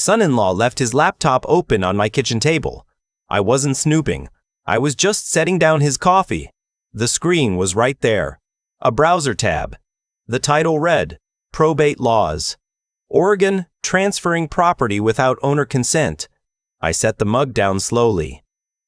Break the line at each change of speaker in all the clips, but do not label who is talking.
Son-in-law left his laptop open on my kitchen table. I wasn't snooping. I was just setting down his coffee. The screen was right there. A browser tab. The title read, Probate Laws. Oregon, transferring property without owner consent. I set the mug down slowly.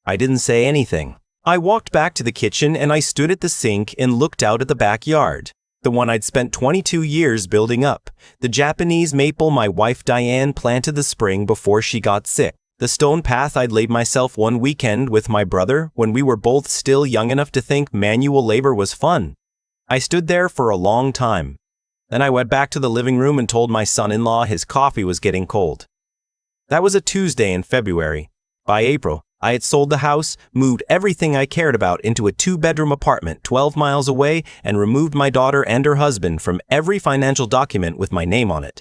I didn't say anything. I walked back to the kitchen and I stood at the sink and looked out at the backyard. The one I'd spent 22 years building up. The Japanese maple my wife Diane planted the spring before she got sick. The stone path I'd laid myself one weekend with my brother when we were both still young enough to think manual labor was fun. I stood there for a long time. Then I went back to the living room and told my son-in-law his coffee was getting cold. That was a Tuesday in February. By April, I had sold the house, moved everything I cared about into a 2-bedroom apartment 12 miles away, and removed my daughter and her husband from every financial document with my name on it.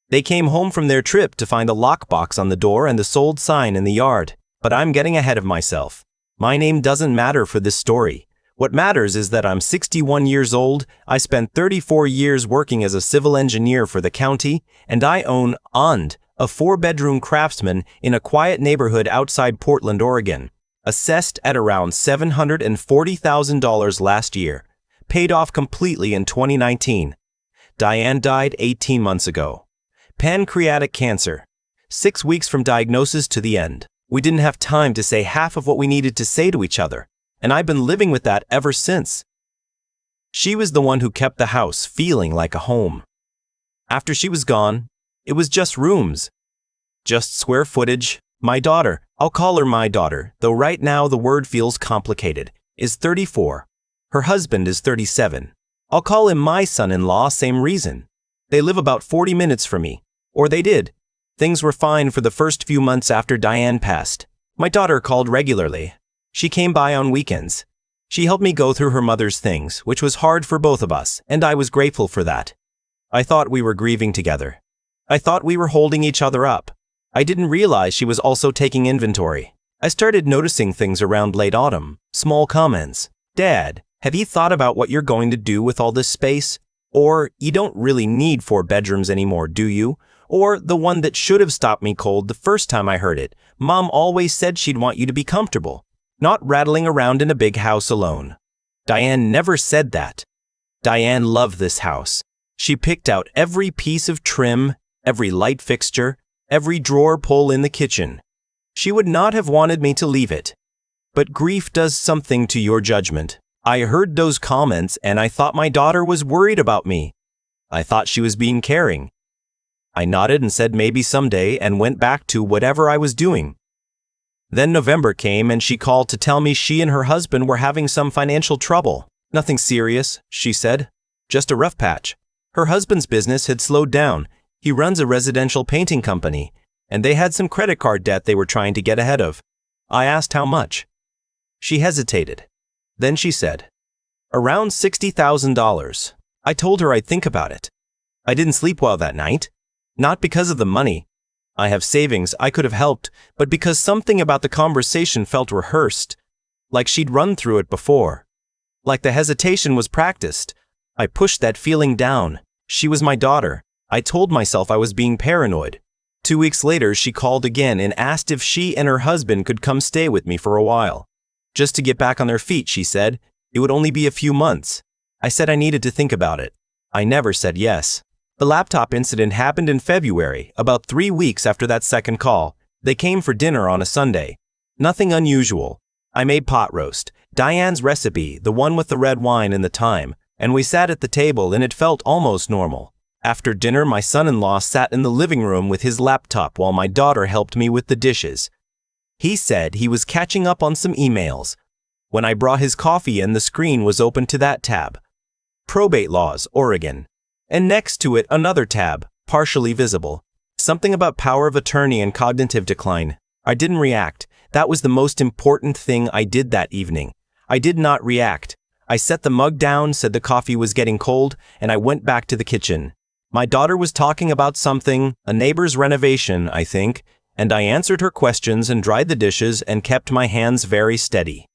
They came home from their trip to find a lockbox on the door and the sold sign in the yard. But I'm getting ahead of myself. My name doesn't matter for this story. What matters is that I'm 61 years old, I spent 34 years working as a civil engineer for the county, and I own a 4-bedroom craftsman in a quiet neighborhood outside Portland, Oregon, assessed at around $740,000 last year, paid off completely in 2019. Diane died 18 months ago. Pancreatic cancer. 6 weeks from diagnosis to the end. We didn't have time to say half of what we needed to say to each other, and I've been living with that ever since. She was the one who kept the house feeling like a home. After she was gone, it was just rooms. Just square footage. My daughter, I'll call her my daughter, though right now the word feels complicated, is 34. Her husband is 37. I'll call him my son-in-law, same reason. They live about 40 minutes from me. Or they did. Things were fine for the first few months after Diane passed. My daughter called regularly. She came by on weekends. She helped me go through her mother's things, which was hard for both of us, and I was grateful for that. I thought we were grieving together. I thought we were holding each other up. I didn't realize she was also taking inventory. I started noticing things around late autumn, small comments. Dad, have you thought about what you're going to do with all this space? Or, you don't really need 4 bedrooms anymore, do you? Or, the one that should have stopped me cold the first time I heard it. Mom always said she'd want you to be comfortable, not rattling around in a big house alone. Diane never said that. Diane loved this house. She picked out every piece of trim, every light fixture, every drawer pull in the kitchen. She would not have wanted me to leave it. But grief does something to your judgment. I heard those comments and I thought my daughter was worried about me. I thought she was being caring. I nodded and said maybe someday and went back to whatever I was doing. Then November came and she called to tell me she and her husband were having some financial trouble. Nothing serious, she said. Just a rough patch. Her husband's business had slowed down. He runs a residential painting company, and they had some credit card debt they were trying to get ahead of. I asked how much. She hesitated. Then she said, around $60,000. I told her I'd think about it. I didn't sleep well that night. Not because of the money. I have savings I could have helped, but because something about the conversation felt rehearsed, like she'd run through it before. Like the hesitation was practiced. I pushed that feeling down. She was my daughter. I told myself I was being paranoid. 2 weeks later, she called again and asked if she and her husband could come stay with me for a while. Just to get back on their feet, she said. It would only be a few months. I said I needed to think about it. I never said yes. The laptop incident happened in February, about 3 weeks after that second call. They came for dinner on a Sunday. Nothing unusual. I made pot roast, Diane's recipe, the one with the red wine and the thyme, and we sat at the table and it felt almost normal. After dinner, my son-in-law sat in the living room with his laptop while my daughter helped me with the dishes. He said he was catching up on some emails. When I brought his coffee in, the screen was open to that tab. Probate Laws, Oregon. And next to it, another tab, partially visible. Something about power of attorney and cognitive decline. I didn't react. That was the most important thing I did that evening. I did not react. I set the mug down, said the coffee was getting cold, and I went back to the kitchen. My daughter was talking about something, a neighbor's renovation, I think, and I answered her questions and dried the dishes and kept my hands very steady.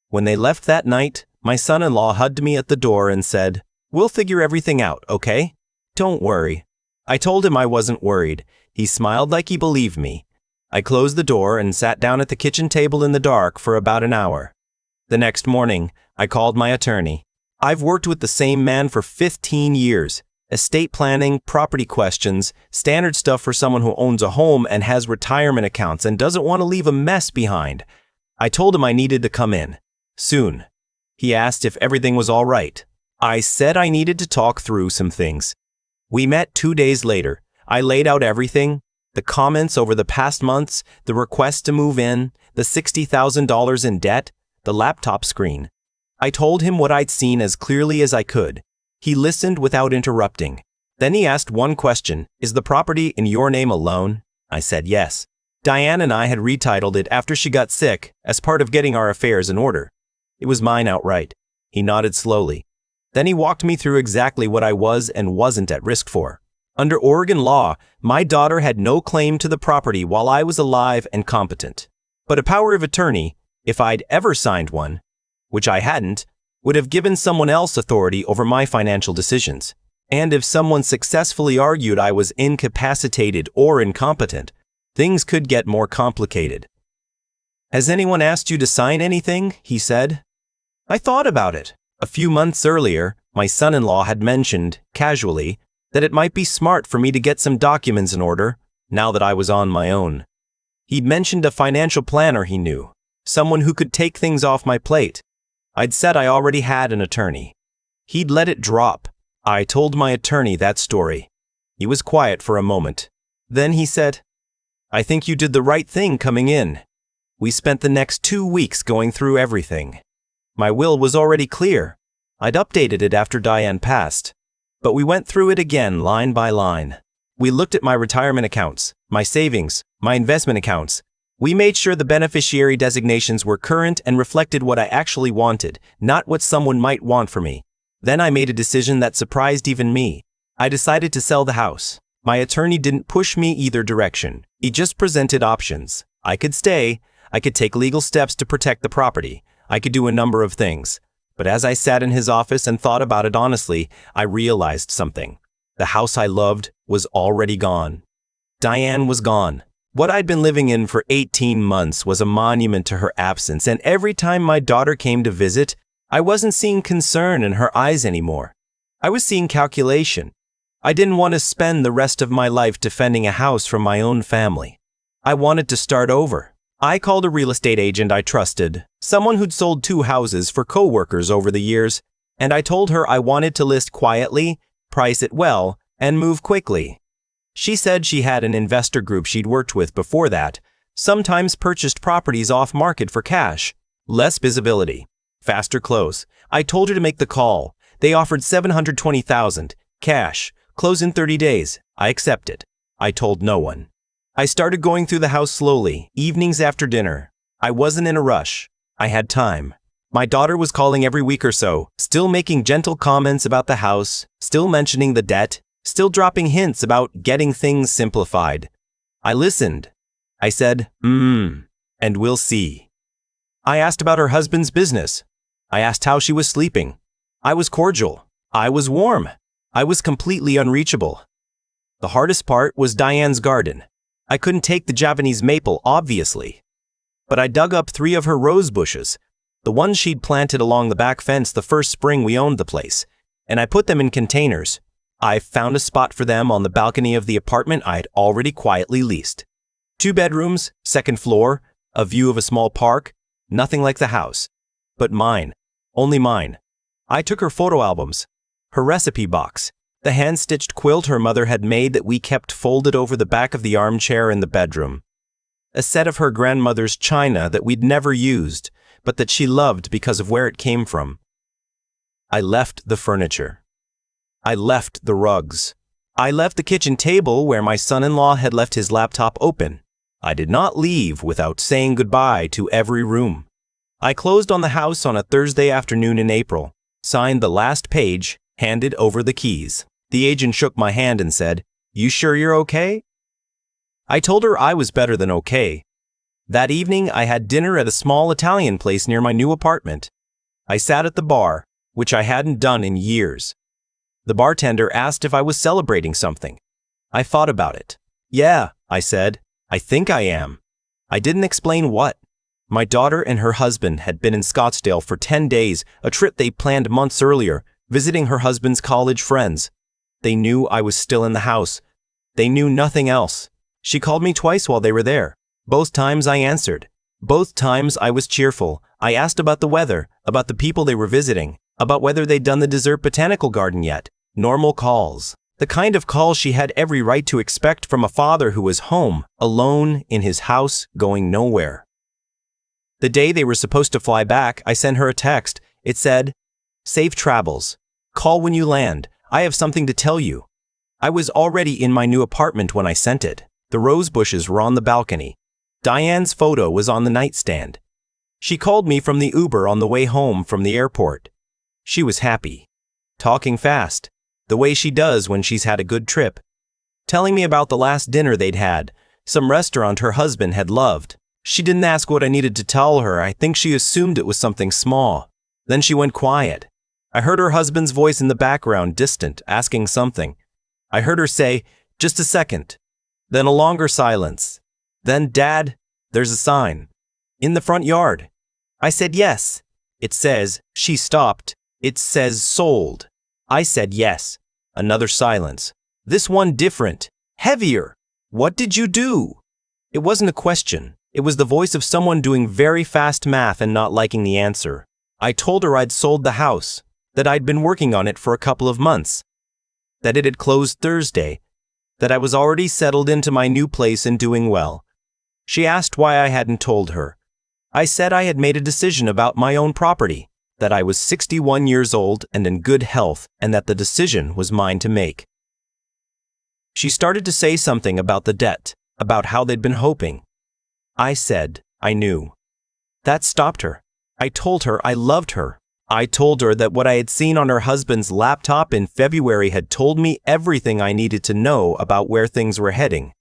When they left that night, my son-in-law hugged me at the door and said, "We'll figure everything out, okay? Don't worry." I told him I wasn't worried. He smiled like he believed me. I closed the door and sat down at the kitchen table in the dark for about an hour. The next morning, I called my attorney. I've worked with the same man for 15 years. Estate planning, property questions, standard stuff for someone who owns a home and has retirement accounts and doesn't want to leave a mess behind. I told him I needed to come in. Soon. He asked if everything was all right. I said I needed to talk through some things. We met 2 days later. I laid out everything. The comments over the past months, the request to move in, the $60,000 in debt, the laptop screen. I told him what I'd seen as clearly as I could. He listened without interrupting. Then he asked one question, "Is the property in your name alone?" I said yes. Diane and I had retitled it after she got sick as part of getting our affairs in order. It was mine outright. He nodded slowly. Then he walked me through exactly what I was and wasn't at risk for. Under Oregon law, my daughter had no claim to the property while I was alive and competent. But a power of attorney, if I'd ever signed one, which I hadn't, would have given someone else authority over my financial decisions. And if someone successfully argued I was incapacitated or incompetent, things could get more complicated. "Has anyone asked you to sign anything?" he said. I thought about it. A few months earlier, my son-in-law had mentioned, casually, that it might be smart for me to get some documents in order, now that I was on my own. He'd mentioned a financial planner he knew, someone who could take things off my plate. I'd said I already had an attorney. He'd let it drop. I told my attorney that story. He was quiet for a moment. Then he said, "I think you did the right thing coming in." We spent the next 2 weeks going through everything. My will was already clear. I'd updated it after Diane passed. But we went through it again line by line. We looked at my retirement accounts, my savings, my investment accounts. We made sure the beneficiary designations were current and reflected what I actually wanted, not what someone might want for me. Then I made a decision that surprised even me. I decided to sell the house. My attorney didn't push me either direction. He just presented options. I could stay. I could take legal steps to protect the property. I could do a number of things. But as I sat in his office and thought about it honestly, I realized something. The house I loved was already gone. Diane was gone. What I'd been living in for 18 months was a monument to her absence, and every time my daughter came to visit, I wasn't seeing concern in her eyes anymore. I was seeing calculation. I didn't want to spend the rest of my life defending a house from my own family. I wanted to start over. I called a real estate agent I trusted, someone who'd sold 2 houses for co-workers over the years, and I told her I wanted to list quietly, price it well, and move quickly. She said she had an investor group she'd worked with before that, sometimes purchased properties off-market for cash, less visibility, faster close. I told her to make the call. They offered $720,000, cash, close in 30 days. I accepted. I told no one. I started going through the house slowly, evenings after dinner. I wasn't in a rush. I had time. My daughter was calling every week or so, still making gentle comments about the house, still mentioning the debt, still dropping hints about getting things simplified. I listened. I said, and we'll see. I asked about her husband's business. I asked how she was sleeping. I was cordial. I was warm. I was completely unreachable. The hardest part was Diane's garden. I couldn't take the Japanese maple, obviously. But I dug up 3 of her rose bushes, the ones she'd planted along the back fence the first spring we owned the place, and I put them in containers. I found a spot for them on the balcony of the apartment I'd already quietly leased. 2 bedrooms, 2nd floor, a view of a small park, nothing like the house. But mine. Only mine. I took her photo albums, her recipe box, the hand-stitched quilt her mother had made that we kept folded over the back of the armchair in the bedroom, a set of her grandmother's china that we'd never used, but that she loved because of where it came from. I left the furniture. I left the rugs. I left the kitchen table where my son-in-law had left his laptop open. I did not leave without saying goodbye to every room. I closed on the house on a Thursday afternoon in April, signed the last page, handed over the keys. The agent shook my hand and said, "You sure you're okay?" I told her I was better than okay. That evening, I had dinner at a small Italian place near my new apartment. I sat at the bar, which I hadn't done in years. The bartender asked if I was celebrating something. I thought about it. Yeah, I said. I think I am. I didn't explain what. My daughter and her husband had been in Scottsdale for 10 days, a trip they planned months earlier, visiting her husband's college friends. They knew I was still in the house. They knew nothing else. She called me twice while they were there. Both times I answered. Both times I was cheerful. I asked about the weather, about the people they were visiting, about whether they'd done the dessert botanical garden yet. Normal calls. The kind of calls she had every right to expect from a father who was home, alone, in his house, going nowhere. The day they were supposed to fly back, I sent her a text. It said, "Safe travels. Call when you land. I have something to tell you." I was already in my new apartment when I sent it. The rose bushes were on the balcony. Diane's photo was on the nightstand. She called me from the Uber on the way home from the airport. She was happy. Talking fast, the way she does when she's had a good trip. Telling me about the last dinner they'd had, some restaurant her husband had loved. She didn't ask what I needed to tell her. I think she assumed it was something small. Then she went quiet. I heard her husband's voice in the background, distant, asking something. I heard her say, "Just a second." Then a longer silence. Then, "Dad, there's a sign. In the front yard." I said yes. It says, she stopped. It says sold. I said yes. Another silence. This one different. Heavier. "What did you do?" It wasn't a question. It was the voice of someone doing very fast math and not liking the answer. I told her I'd sold the house, that I'd been working on it for a couple of months, that it had closed Thursday, that I was already settled into my new place and doing well. She asked why I hadn't told her. I said I had made a decision about my own property, that I was 61 years old and in good health, and that the decision was mine to make. She started to say something about the debt, about how they'd been hoping. I said I knew. That stopped her. I told her I loved her. I told her that what I had seen on her husband's laptop in February had told me everything I needed to know about where things were heading.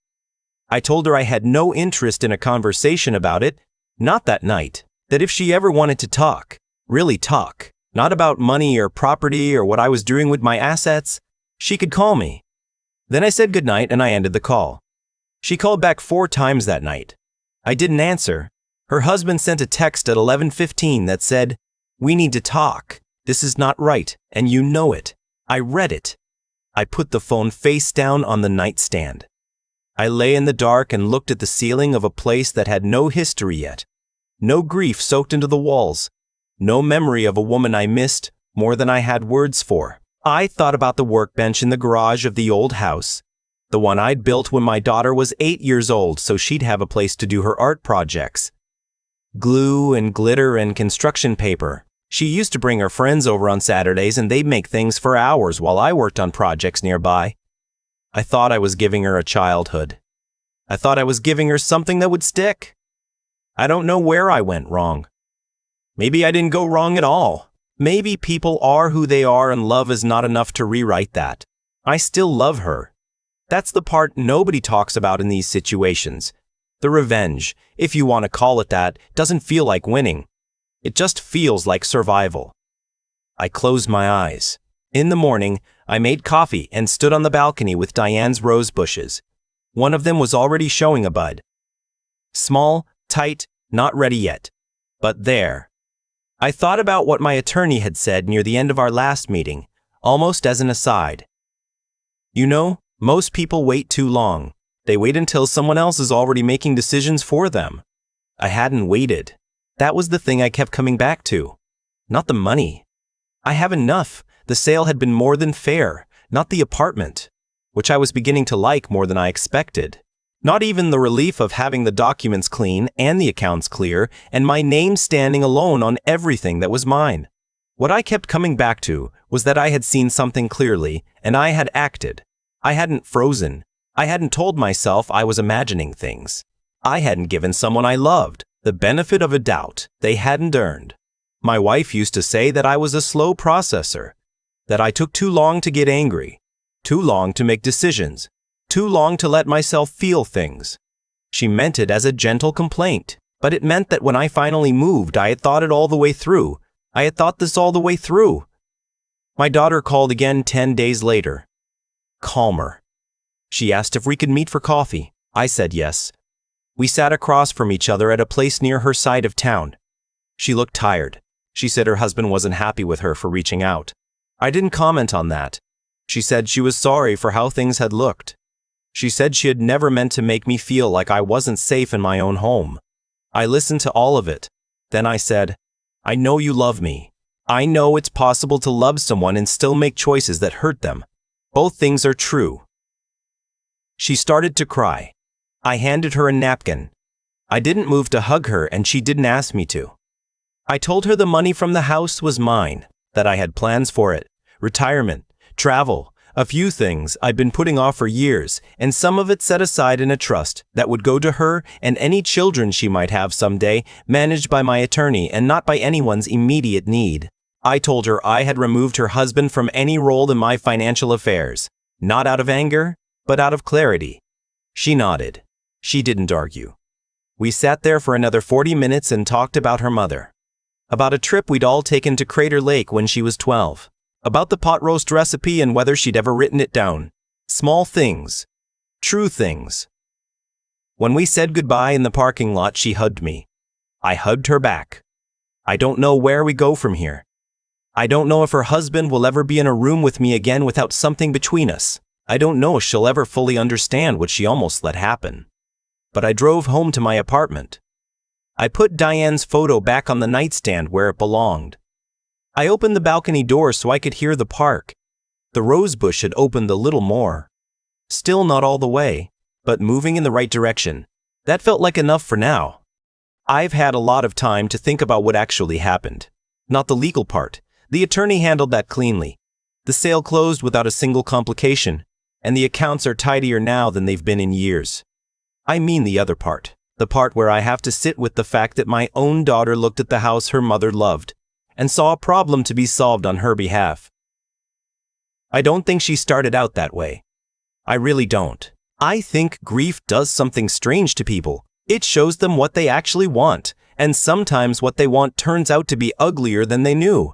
I told her I had no interest in a conversation about it, not that night, that if she ever wanted to talk, really talk, not about money or property or what I was doing with my assets, she could call me. Then I said goodnight and I ended the call. She called back 4 times that night. I didn't answer. Her husband sent a text at 11:15 that said, "We need to talk. This is not right, and you know it." I read it. I put the phone face down on the nightstand. I lay in the dark and looked at the ceiling of a place that had no history yet, no grief soaked into the walls, no memory of a woman I missed more than I had words for. I thought about the workbench in the garage of the old house, the one I'd built when my daughter was 8 years old so she'd have a place to do her art projects. Glue and glitter and construction paper. She used to bring her friends over on Saturdays and they'd make things for hours while I worked on projects nearby. I thought I was giving her a childhood. I thought I was giving her something that would stick. I don't know where I went wrong. Maybe I didn't go wrong at all. Maybe people are who they are and love is not enough to rewrite that. I still love her. That's the part nobody talks about in these situations. The revenge, if you want to call it that, doesn't feel like winning. It just feels like survival. I closed my eyes. In the morning, I made coffee and stood on the balcony with Diane's rose bushes. One of them was already showing a bud. Small, tight, not ready yet. But there. I thought about what my attorney had said near the end of our last meeting, almost as an aside. You know, most people wait too long. They wait until someone else is already making decisions for them. I hadn't waited. That was the thing I kept coming back to. Not the money. I have enough. The sale had been more than fair, not the apartment, which I was beginning to like more than I expected. Not even the relief of having the documents clean and the accounts clear and my name standing alone on everything that was mine. What I kept coming back to was that I had seen something clearly and I had acted. I hadn't frozen. I hadn't told myself I was imagining things. I hadn't given someone I loved the benefit of a doubt they hadn't earned. My wife used to say that I was a slow processor, that I took too long to get angry, too long to make decisions, too long to let myself feel things. She meant it as a gentle complaint, but it meant that when I finally moved, I had thought it all the way through. I had thought this all the way through. My daughter called again 10 days later. Calmer. She asked if we could meet for coffee. I said yes. We sat across from each other at a place near her side of town. She looked tired. She said her husband wasn't happy with her for reaching out. I didn't comment on that. She said she was sorry for how things had looked. She said she had never meant to make me feel like I wasn't safe in my own home. I listened to all of it. Then I said, I know you love me. I know it's possible to love someone and still make choices that hurt them. Both things are true. She started to cry. I handed her a napkin. I didn't move to hug her and she didn't ask me to. I told her the money from the house was mine, that I had plans for it, retirement, travel, a few things I'd been putting off for years, and some of it set aside in a trust that would go to her and any children she might have someday, managed by my attorney and not by anyone's immediate need. I told her I had removed her husband from any role in my financial affairs, not out of anger, but out of clarity. She nodded. She didn't argue. We sat there for another 40 minutes and talked about her mother. About a trip we'd all taken to Crater Lake when she was 12. About the pot roast recipe and whether she'd ever written it down. Small things. True things. When we said goodbye in the parking lot, she hugged me. I hugged her back. I don't know where we go from here. I don't know if her husband will ever be in a room with me again without something between us. I don't know if she'll ever fully understand what she almost let happen. But I drove home to my apartment. I put Diane's photo back on the nightstand where it belonged. I opened the balcony door so I could hear the park. The rose bush had opened a little more. Still not all the way, but moving in the right direction. That felt like enough for now. I've had a lot of time to think about what actually happened. Not the legal part. The attorney handled that cleanly. The sale closed without a single complication, and the accounts are tidier now than they've been in years. I mean the other part. The part where I have to sit with the fact that my own daughter looked at the house her mother loved and saw a problem to be solved on her behalf. I don't think she started out that way. I really don't. I think grief does something strange to people. It shows them what they actually want, and sometimes what they want turns out to be uglier than they knew.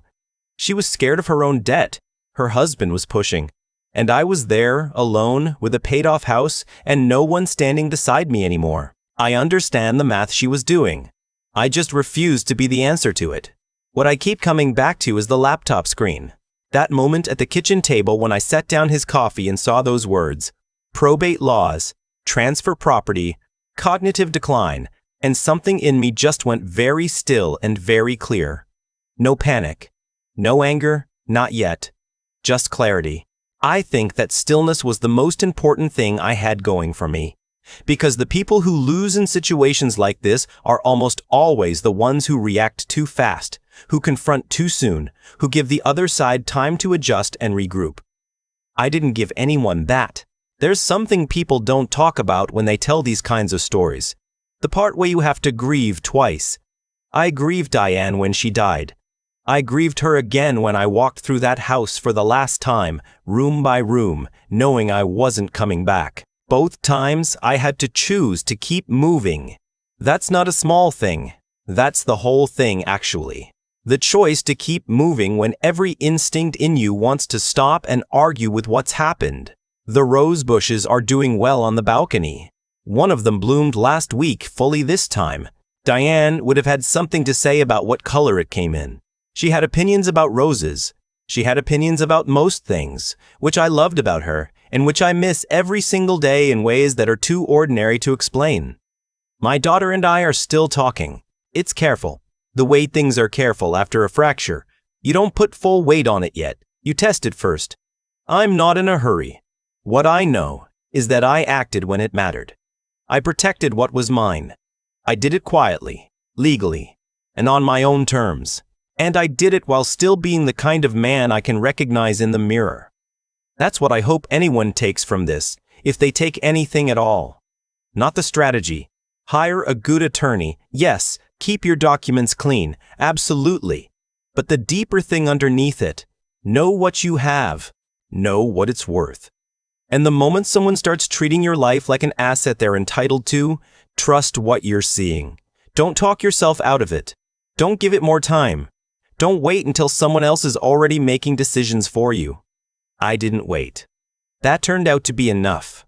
She was scared of her own debt. Her husband was pushing. And I was there, alone, with a paid-off house and no one standing beside me anymore. I understand the math she was doing. I just refused to be the answer to it. What I keep coming back to is the laptop screen. That moment at the kitchen table when I set down his coffee and saw those words, probate laws, transfer property, cognitive decline, and something in me just went very still and very clear. No panic. No anger, not yet. Just clarity. I think that stillness was the most important thing I had going for me. Because the people who lose in situations like this are almost always the ones who react too fast, who confront too soon, who give the other side time to adjust and regroup. I didn't give anyone that. There's something people don't talk about when they tell these kinds of stories. The part where you have to grieve twice. I grieved Diane when she died. I grieved her again when I walked through that house for the last time, room by room, knowing I wasn't coming back. Both times I had to choose to keep moving. That's not a small thing. That's the whole thing, actually. The choice to keep moving when every instinct in you wants to stop and argue with what's happened. The rose bushes are doing well on the balcony. One of them bloomed last week fully this time. Diane would have had something to say about what color it came in. She had opinions about roses. She had opinions about most things, which I loved about her, and which I miss every single day in ways that are too ordinary to explain. My daughter and I are still talking. It's careful. The way things are careful after a fracture. You don't put full weight on it yet. You test it first. I'm not in a hurry. What I know is that I acted when it mattered. I protected what was mine. I did it quietly, legally, and on my own terms. And I did it while still being the kind of man I can recognize in the mirror. That's what I hope anyone takes from this, if they take anything at all. Not the strategy. Hire a good attorney. Yes, keep your documents clean. Absolutely. But the deeper thing underneath it, know what you have. Know what it's worth. And the moment someone starts treating your life like an asset they're entitled to, trust what you're seeing. Don't talk yourself out of it. Don't give it more time. Don't wait until someone else is already making decisions for you. I didn't wait. That turned out to be enough.